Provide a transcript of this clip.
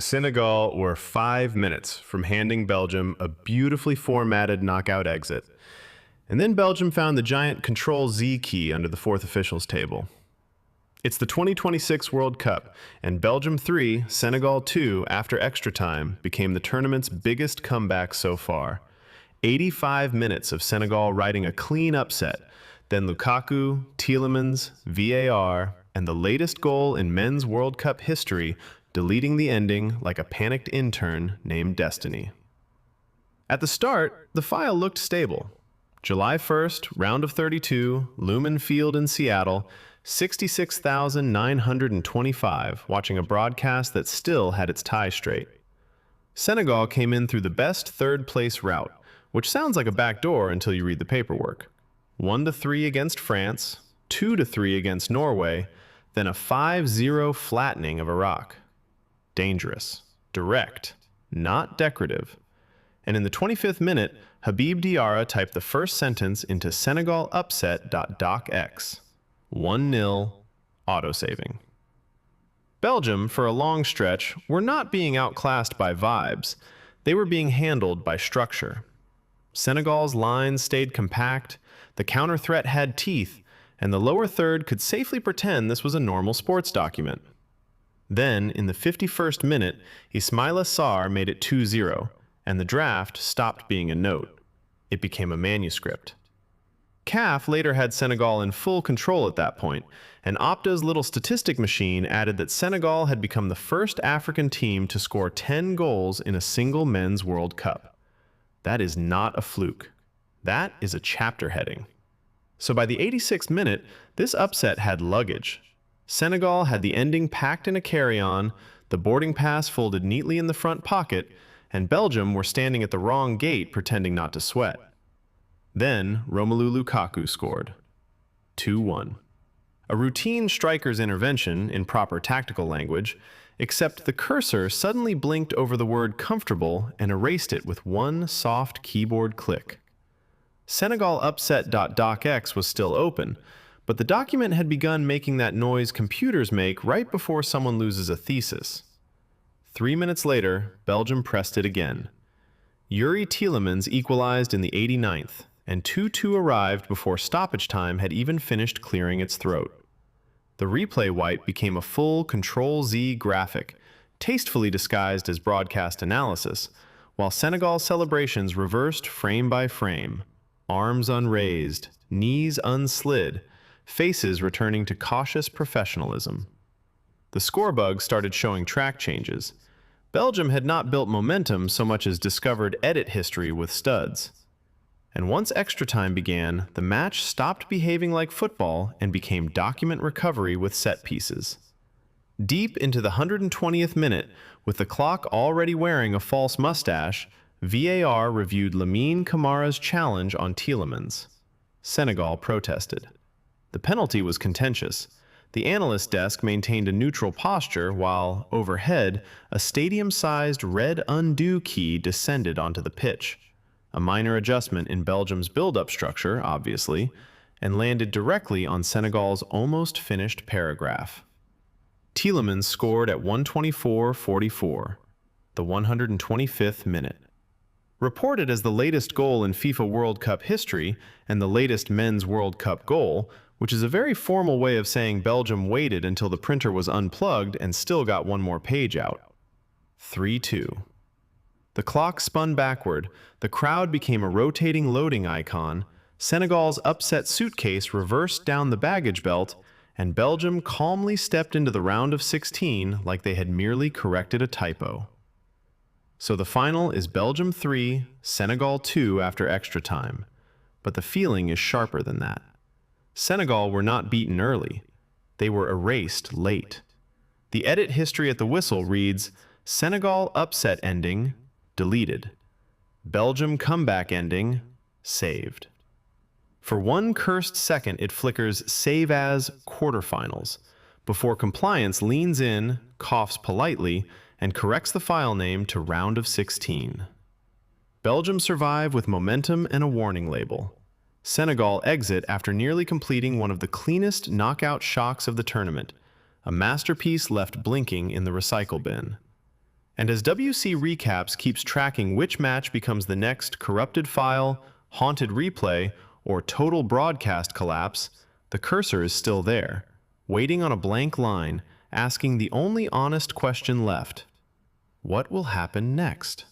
Senegal were 5 minutes from handing Belgium a beautifully formatted knockout exit. And then Belgium found the giant Control Z key under the fourth officials table. It's the 2026 World Cup, and Belgium 3, Senegal 2 after extra time became the tournament's biggest comeback so far. 85 minutes of Senegal riding a clean upset, then Lukaku, Tielemans, VAR, and the latest goal in men's World Cup history, deleting the ending like a panicked intern named Destiny. At the start, the file looked stable. July 1st, round of 32, Lumen Field in Seattle, 66,925 watching a broadcast that still had its tie straight. Senegal came in through the best third-place route, which sounds like a backdoor until you read the paperwork. 1-3 against France, 2-3 against Norway, then a 5-0 flattening of Iraq. Dangerous, direct, not decorative. And in the 25th minute, Habib Diarra typed the first sentence into Senegal upset.docx. 1-0, autosaving. Belgium, for a long stretch, were not being outclassed by vibes. They were being handled by structure. Senegal's lines stayed compact, the counter threat had teeth, and the lower third could safely pretend this was a normal sports document. Then, in the 51st minute, Ismaïla Sarr made it 2-0, and the draft stopped being a note. It became a manuscript. CAF later had Senegal in full control at that point, and Opta's little statistic machine added that Senegal had become the first African team to score 10 goals in a single men's World Cup. That is not a fluke. That is a chapter heading. So by the 86th minute, this upset had luggage. Senegal had the ending packed in a carry-on, the boarding pass folded neatly in the front pocket, and Belgium were standing at the wrong gate pretending not to sweat. Then Romelu Lukaku scored. 2-1. A routine striker's intervention in proper tactical language, except the cursor suddenly blinked over the word comfortable and erased it with one soft keyboard click. Senegal upset.docx was still open, but the document had begun making that noise computers make right before someone loses a thesis. 3 minutes later, Belgium pressed it again. Youri Tielemans equalized in the 89th, and 2-2 arrived before stoppage time had even finished clearing its throat. The replay wipe became a full Control-Z graphic, tastefully disguised as broadcast analysis, while Senegal's celebrations reversed frame by frame, arms unraised, knees unslid, faces returning to cautious professionalism. The scorebug started showing track changes. Belgium had not built momentum so much as discovered edit history with studs. And once extra time began, the match stopped behaving like football and became document recovery with set pieces. Deep into the 120th minute, with the clock already wearing a false mustache, VAR reviewed Lamine Camara's challenge on Tielemans. Senegal protested. The penalty was contentious. The analyst desk maintained a neutral posture while, overhead, a stadium-sized red undo key descended onto the pitch. A minor adjustment in Belgium's build-up structure, obviously, and landed directly on Senegal's almost finished paragraph. Tielemans scored at 124-44, the 125th minute. Reported as the latest goal in FIFA World Cup history and the latest men's World Cup goal, which is a very formal way of saying Belgium waited until the printer was unplugged and still got one more page out. 3-2. The clock spun backward, the crowd became a rotating loading icon, Senegal's upset suitcase reversed down the baggage belt, and Belgium calmly stepped into the round of 16 like they had merely corrected a typo. So the final is Belgium 3, Senegal 2 after extra time. But the feeling is sharper than that. Senegal were not beaten early. They were erased late. The edit history at the whistle reads, Senegal upset ending, deleted. Belgium comeback ending, saved. For one cursed second, it flickers save as quarterfinals, before compliance leans in, coughs politely, and corrects the file name to round of 16. Belgium survive with momentum and a warning label. Senegal exit after nearly completing one of the cleanest knockout shocks of the tournament, a masterpiece left blinking in the recycle bin. And as WC Recaps keeps tracking which match becomes the next corrupted file, haunted replay, or total broadcast collapse, the cursor is still there, waiting on a blank line, asking the only honest question left: what will happen next?